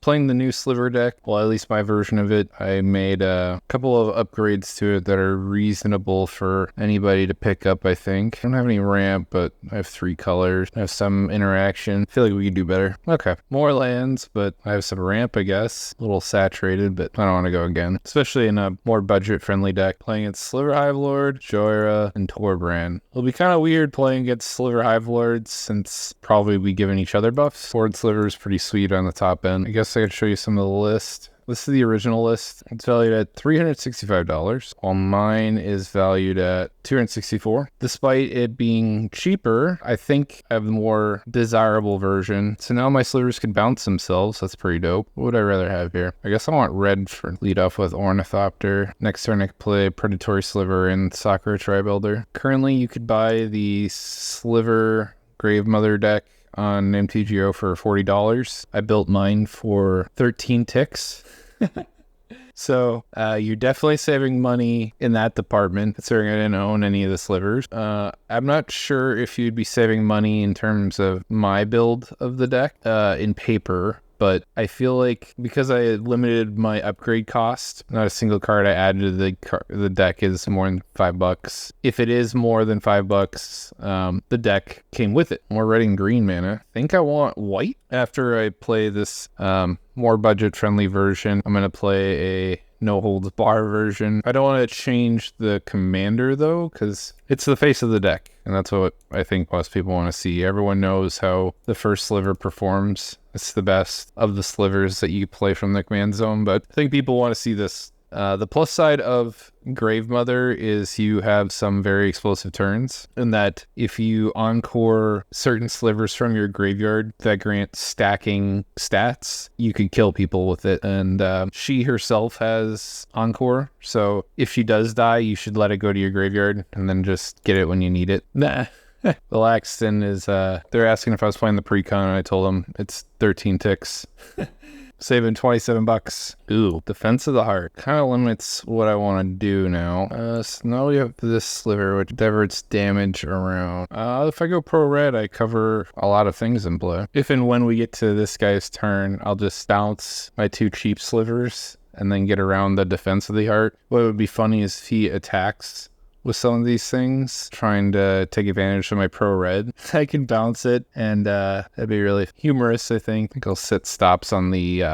playing the new Sliver deck. Well, at least my version of it. I made a couple of upgrades to it that are reasonable for anybody to pick up, I think. I don't have any ramp, but I have 3 colors. I have some interaction. I feel like we could do better. Okay, more lands, but I have some ramp, I guess. A little saturated, but I don't want to go again. Especially in a more budget-friendly deck. Playing against Sliver Hivelord, Jhoira, and Torbran. It'll be kind of weird playing against Sliver Hivelords since probably we giving each other buffs. Forward Sliver is pretty sweet on the top end. I guess I could show you some of the list. This is the original list. It's valued at $365, while mine is valued at $264. Despite it being cheaper, I think I have the more desirable version. So now my slivers can bounce themselves. That's pretty dope. What would I rather have here? I guess I want red for lead off with Ornithopter. Next turn I could play Predatory Sliver and Sakura Tribuilder. Currently you could buy the Sliver Gravemother deck on MTGO for $40. I built mine for 13 ticks. So you're definitely saving money in that department, considering I didn't own any of the slivers. I'm not sure if you'd be saving money in terms of my build of the deck in paper, but I feel like because I limited my upgrade cost, not a single card I added to the deck is more than $5. If it is more than $5, the deck came with it. More red and green mana. I think I want white. After I play this more budget-friendly version, I'm going to play a no-holds-bar version. I don't want to change the commander, though, because it's the face of the deck, and that's what I think most people want to see. Everyone knows how the first sliver performs. It's the best of the slivers that you play from the command zone, but I think people want to see this. The plus side of Gravemother is you have some very explosive turns, and that if you encore certain slivers from your graveyard that grant stacking stats, you can kill people with it. And she herself has encore, so if she does die, you should let it go to your graveyard and then just get it when you need it. Nah. The Laxton is, they're asking if I was playing the pre-con, and I told them it's 13 ticks. Saving $27. Ooh, Defense of the Heart. Kind of limits what I want to do now. So now we have this sliver, which diverts damage around. If I go pro red, I cover a lot of things in play. If and when we get to this guy's turn, I'll just bounce my 2 cheap slivers and then get around the Defense of the Heart. What would be funny is if he attacks with some of these things, trying to take advantage of my pro red. I can bounce it, and that'd be really humorous, I think. I think I'll set stops on the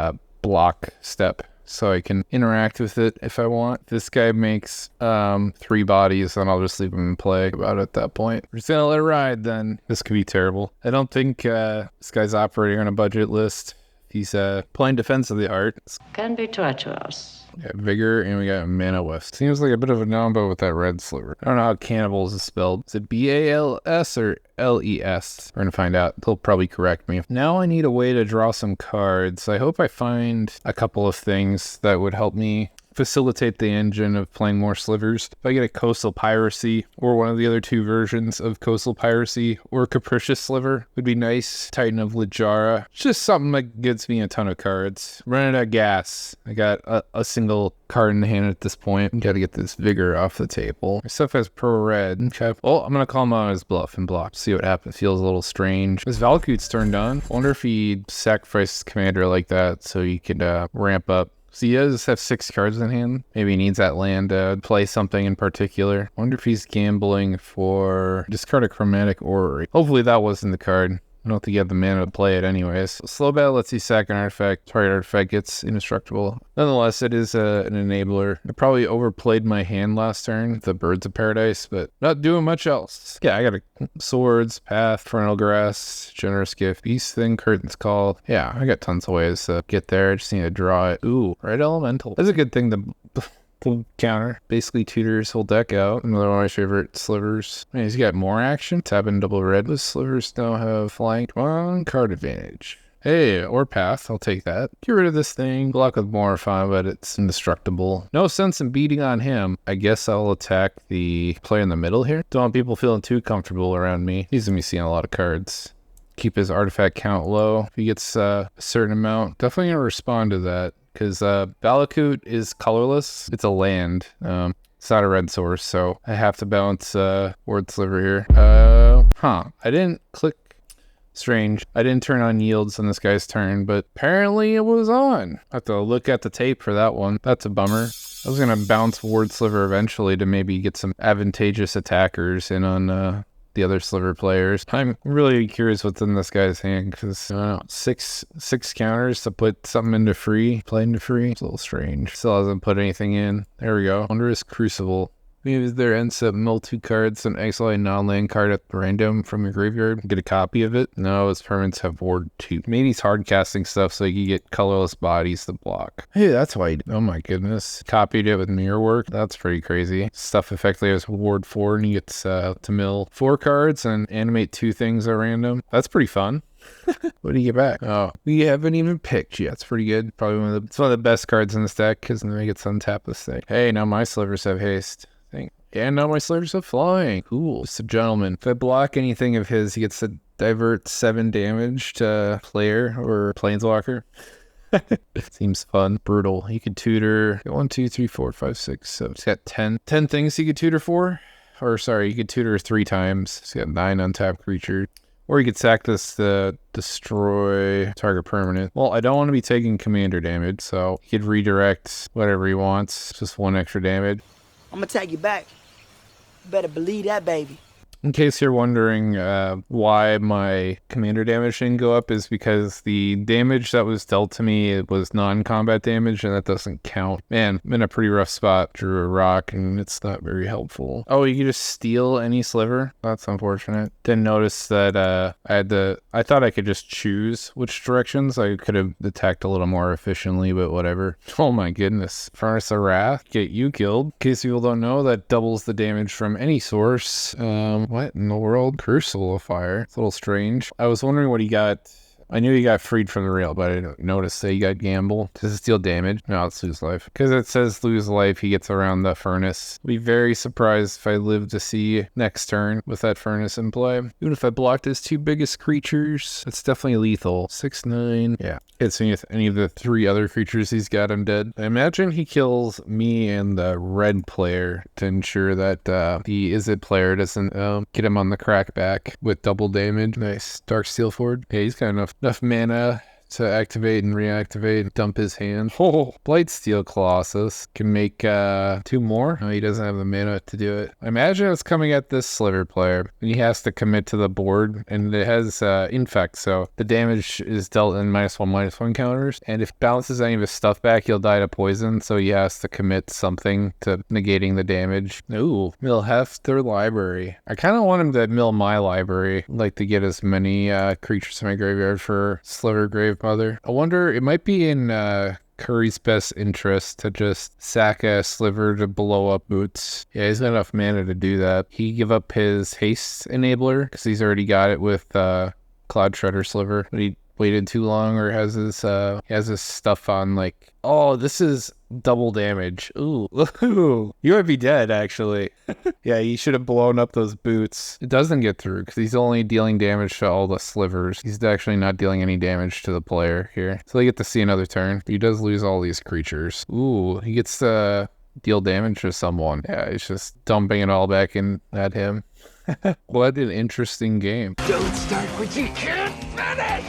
block step so I can interact with it if I want. If this guy makes 3 bodies, then I'll just leave him in play about at that point. We're just gonna let it ride then. This could be terrible. I don't think this guy's operating on a budget list. He's playing Defense of the Heart. Can be treacherous. We got Vigor, and we got Mana West. Seems like a bit of a combo with that red sliver. I don't know how Cannibals is spelled. Is it B-A-L-S or L-E-S? We're gonna find out. They'll probably correct me. Now I need a way to draw some cards. I hope I find a couple of things that would help me facilitate the engine of playing more slivers. If I get a Coastal Piracy or one of the other 2 versions of Coastal Piracy or Capricious Sliver would be nice. Titan of Littlejohn. Just something that gives me a ton of cards. Running out of gas. I got a single card in hand at this point. Gotta get this Vigor off the table. My stuff has pro red. Okay. Well, I'm gonna call him on his bluff and block. See what happens. Feels a little strange. His Valakut's turned on. Wonder if he sacrifices commander like that so he could ramp up. So he does have 6 cards in hand. Maybe he needs that land to play something in particular. Wonder if he's gambling for discard a Chromatic Orrery. Hopefully that wasn't the card. I don't think you have the mana to play it anyways. Slow battle lets you sack an artifact. Target artifact gets indestructible. Nonetheless, it is an enabler. I probably overplayed my hand last turn, the Birds of Paradise, but not doing much else. Yeah, I got a Swords, Path, Frontal Grass, Generous Gift, Beast Thing, Curtain's Call. Yeah, I got tons of ways to get there. I just need to draw it. Ooh, Red Elemental. That's a good thing to counter. Basically tutors whole deck out. Another one of my favorite slivers. Man, he's got more action. Tap in double red. The slivers now have flanked 1 card advantage. Hey, or Path. I'll take that. Get rid of this thing. Block with more fine, but it's indestructible. No sense in beating on him. I guess I'll attack the player in the middle here. Don't want people feeling too comfortable around me. He's gonna be seeing a lot of cards. Keep his artifact count low. If he gets a certain amount, definitely gonna respond to that. Because Valakut is colorless. It's a land. It's not a red source, so I have to bounce Word Sliver here. I didn't click Strange. I didn't turn on yields on this guy's turn, but apparently it was on. I have to look at the tape for that one. That's a bummer. I was going to bounce Ward Sliver eventually to maybe get some advantageous attackers in on the other Sliver players. I'm really curious what's in this guy's hand because, I don't know, six counters to put something into free, play into free. It's a little strange. Still hasn't put anything in. There we go. Wondrous Crucible. Maybe there ends up mill 2 cards and exile a non-land card at random from your graveyard. Get a copy of it. No, his permanents have Ward 2. Maybe he's hard casting stuff so you get colorless bodies to block. Hey, that's why oh my goodness. Copied it with mirror work. That's pretty crazy. Stuff effectively has Ward 4 and he gets to mill 4 cards and animate 2 things at random. That's pretty fun. What do you get back? Oh, we haven't even picked yet. It's pretty good. Probably it's one of the best cards in this deck because then they get to untap this thing. Hey, now my Slivers have haste. And now my Slivers are flying. Cool. Just a gentleman. If I block anything of his, he gets to divert 7 damage to player or planeswalker. Seems fun. Brutal. He could tutor 1, 2, 3, 4, 5, 6. So he's got 10 things he could tutor for. Or sorry, he could tutor 3 times. He's got 9 untapped creatures. Or he could sack this to destroy target permanent. Well, I don't want to be taking commander damage, so he could redirect whatever he wants. Just 1 extra damage. I'm gonna tag you back. You better believe that, baby. In case you're wondering why my commander damage didn't go up, is because the damage that was dealt to me, it was non-combat damage, and that doesn't count. Man, I'm in a pretty rough spot. Drew a rock, and it's not very helpful. Oh, you can just steal any Sliver? That's unfortunate. Didn't notice that I thought I could just choose which directions. I could have attacked a little more efficiently, but whatever. Oh my goodness. Furnace of Wrath, get you killed. In case people don't know, that doubles the damage from any source. What in the world? Crucible of Fire. It's a little strange. I was wondering what he got. I knew he got freed from the rail, but I didn't notice that he got gamble. Does it steal damage? No, it's lose life. Because it says lose life, he gets around the furnace. I'll be very surprised if I live to see next turn with that furnace in play. Even if I blocked his 2 biggest creatures, it's definitely lethal. 6, 9. Yeah. Hits me with any of the 3 other creatures he's got, I'm dead. I imagine he kills me and the red player to ensure that the Izzet player doesn't get him on the crackback with double damage. Nice. Darksteel Forge. Yeah, he's got enough mana to activate and reactivate, dump his hand. Oh, Blightsteel Colossus can make 2 more. No, he doesn't have the mana to do it. I imagine it's coming at this Sliver player, and he has to commit to the board, and it has Infect, so the damage is dealt in -1/-1 counters, and if it bounces any of his stuff back, he'll die to poison, so he has to commit something to negating the damage. Ooh, mill half their library. I kind of want him to mill my library. I'd like to get as many creatures in my graveyard for Sliver Gravemother. I wonder, it might be in Curry's best interest to just sack a Sliver to blow up Boots. Yeah, he's got enough mana to do that. He give up his haste enabler because he's already got it with Cloud Shredder Sliver, but he waited too long, or has his stuff on like, oh, this is double damage. Ooh, you might be dead actually. Yeah, he should have blown up those boots. It doesn't get through because he's only dealing damage to all the Slivers. He's actually not dealing any damage to the player here, so they get to see another turn. He does lose all these creatures. Ooh, he gets to deal damage to someone. Yeah, he's just dumping it all back in at him. What an interesting game. Don't start what you can't finish!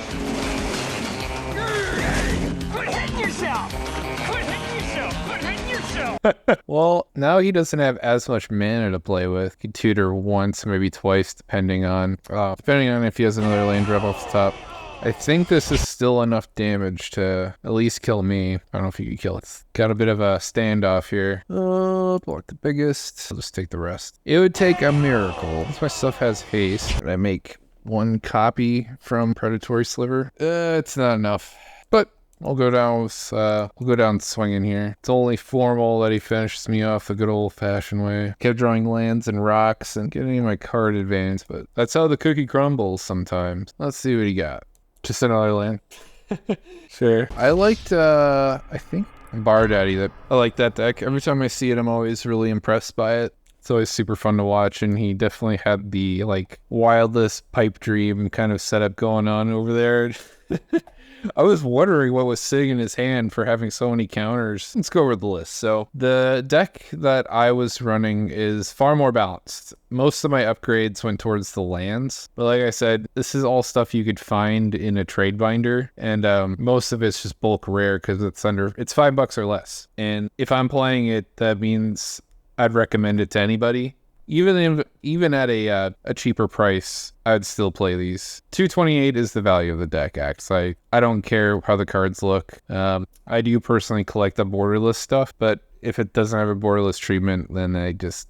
Quit hitting yourself! Quit hitting yourself! Quit hitting yourself! Well, now he doesn't have as much mana to play with. He can tutor once, maybe twice, depending on if he has another lane drop off the top. I think this is still enough damage to at least kill me. I don't know if you can kill it. Got a bit of a standoff here. Block the biggest. I'll just take the rest. It would take a miracle. Since my stuff has haste, I make 1 copy from Predatory Sliver. It's not enough. But I'll go down with, swinging here. It's only formal that he finishes me off the good old-fashioned way. Kept drawing lands and rocks and getting my card advance, but that's how the cookie crumbles sometimes. Let's see what he got. Just another land. Sure. I liked, I think, Bar Daddy. I like that deck. Every time I see it, I'm always really impressed by it. It's always super fun to watch, and he definitely had the, like, wildest pipe dream kind of setup going on over there. I was wondering what was sitting in his hand for having so many counters. Let's go over the list. So the deck that I was running is far more balanced. Most of my upgrades went towards the lands, but like I said, this is all stuff you could find in a trade binder, and most of it's just bulk rare because it's $5 or less. And if I'm playing it, that means I'd recommend it to anybody. Even at a cheaper price, I'd still play these. 228 is the value of the deck, actually. I don't care how the cards look. I do personally collect the borderless stuff, but if it doesn't have a borderless treatment, then I just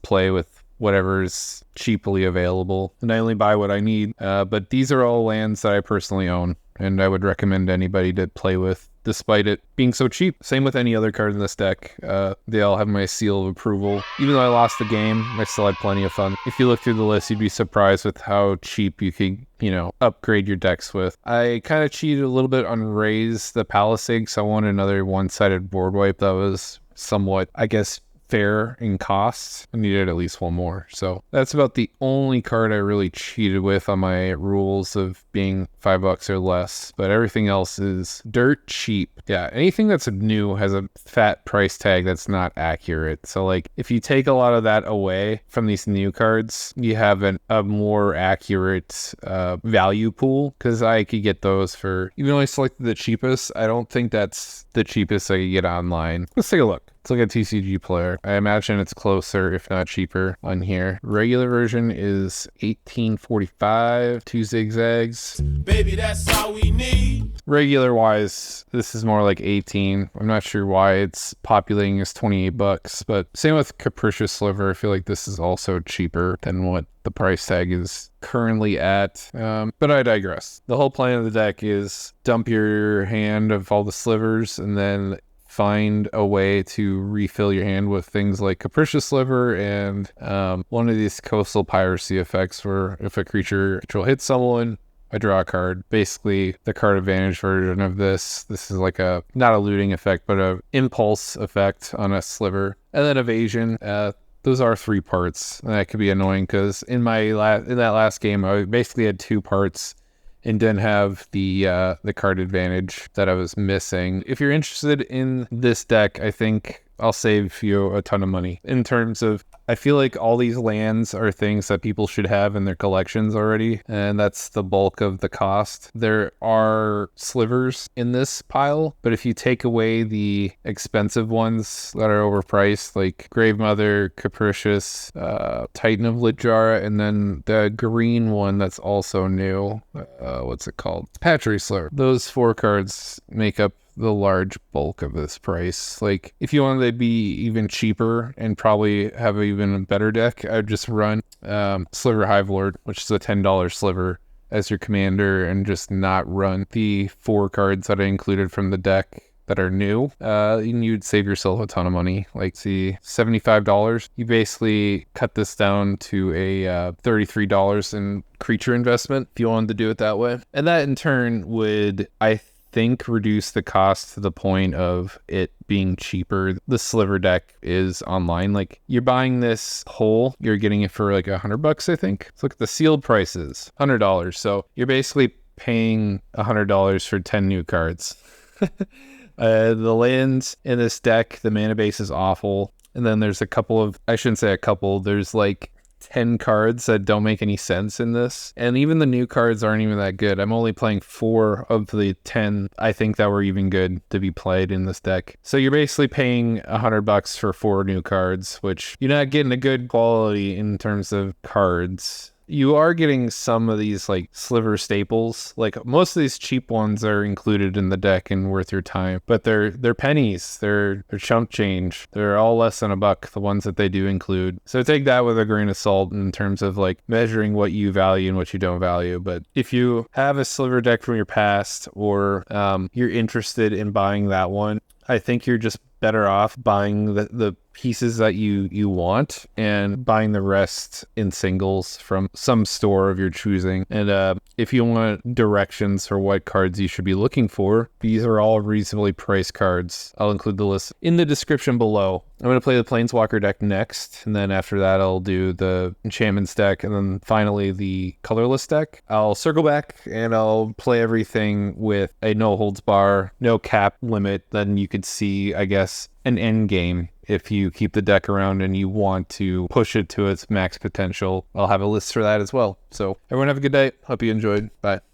play with whatever's cheaply available, and I only buy what I need. But these are all lands that I personally own, and I would recommend anybody to play with, despite it being so cheap. Same with any other card in this deck. They all have my seal of approval. Even though I lost the game, I still had plenty of fun. If you look through the list, you'd be surprised with how cheap you could, upgrade your decks with. I kind of cheated a little bit on Raise the Palisade, so I wanted another one-sided board wipe that was somewhat, I guess, fair in costs. I needed at least one more. So that's about the only card I really cheated with on my rules of being $5 or less, but everything else is dirt cheap. Yeah, anything that's new has a fat price tag that's not accurate. So like if you take a lot of that away from these new cards, you have a more accurate value pool, because I could get those for, even though I selected the cheapest, I don't think that's the cheapest I could get online. Let's take a look. Let's look at TCG Player. I imagine it's closer, if not cheaper, on here. Regular version is $18.45, 2 zigzags. Baby, that's all we need. Regular wise, this is more like 18. I'm not sure why it's populating as $28, but same with Capricious Sliver. I feel like this is also cheaper than what the price tag is currently at, but I digress. The whole plan of the deck is dump your hand of all the slivers and then find a way to refill your hand with things like Capricious Sliver and one of these Coastal Piracy effects where if a creature hits someone, I draw a card. Basically, the card advantage version of this. This is like not a looting effect, but a impulse effect on a sliver. And then evasion. Those are 3 parts. And that could be annoying because in that last game, I basically had 2 parts and didn't have the card advantage that I was missing. If you're interested in this deck, I think I'll save you a ton of money. In terms of, I feel like all these lands are things that people should have in their collections already, and that's the bulk of the cost. There are slivers in this pile, but if you take away the expensive ones that are overpriced, like Gravemother, Capricious, Titan of Jhoira, and then the green one that's also new, what's it called? Hatchery Sliver. Those 4 cards make up the large bulk of this price. Like if you wanted to be even cheaper and probably have an even better deck, I'd just run Sliver Hivelord, which is a $10 sliver, as your commander, and just not run the 4 cards that I included from the deck that are new. And you'd save yourself a ton of money. Like see, $75. You basically cut this down to a $33 in creature investment if you wanted to do it that way. And that in turn would, I think, reduce the cost to the point of it being cheaper. The Sliver deck is online. Like you're buying this whole, you're getting it for like $100, I think. Let's look at the sealed prices, $100. So you're basically paying $100 for 10 new cards. The lands in this deck, the mana base is awful. And then there's there's like 10 cards that don't make any sense in this, and even the new cards aren't even that good. I'm only playing 4 of the 10 I think that were even good to be played in this deck. So you're basically paying $100 for 4 new cards, which you're not getting a good quality in terms of cards. You are getting some of these like sliver staples. Like most of these cheap ones are included in the deck and worth your time, but they're pennies. They're chump change. They're all less than $1, the ones that they do include. So take that with a grain of salt in terms of like measuring what you value and what you don't value. But if you have a sliver deck from your past, or you're interested in buying that one, I think you're just better off buying the pieces that you want and buying the rest in singles from some store of your choosing. And if you want directions for what cards you should be looking for, these are all reasonably priced cards. I'll include the list in the description below. I'm going to play the Planeswalker deck next, and then after that I'll do the Enchantments deck, and then finally the colorless deck. I'll circle back and I'll play everything with a no holds bar, no cap limit. Then you could see, I guess, an end game if you keep the deck around and you want to push it to its max potential. I'll have a list for that as well. So everyone have a good day. Hope you enjoyed. Bye.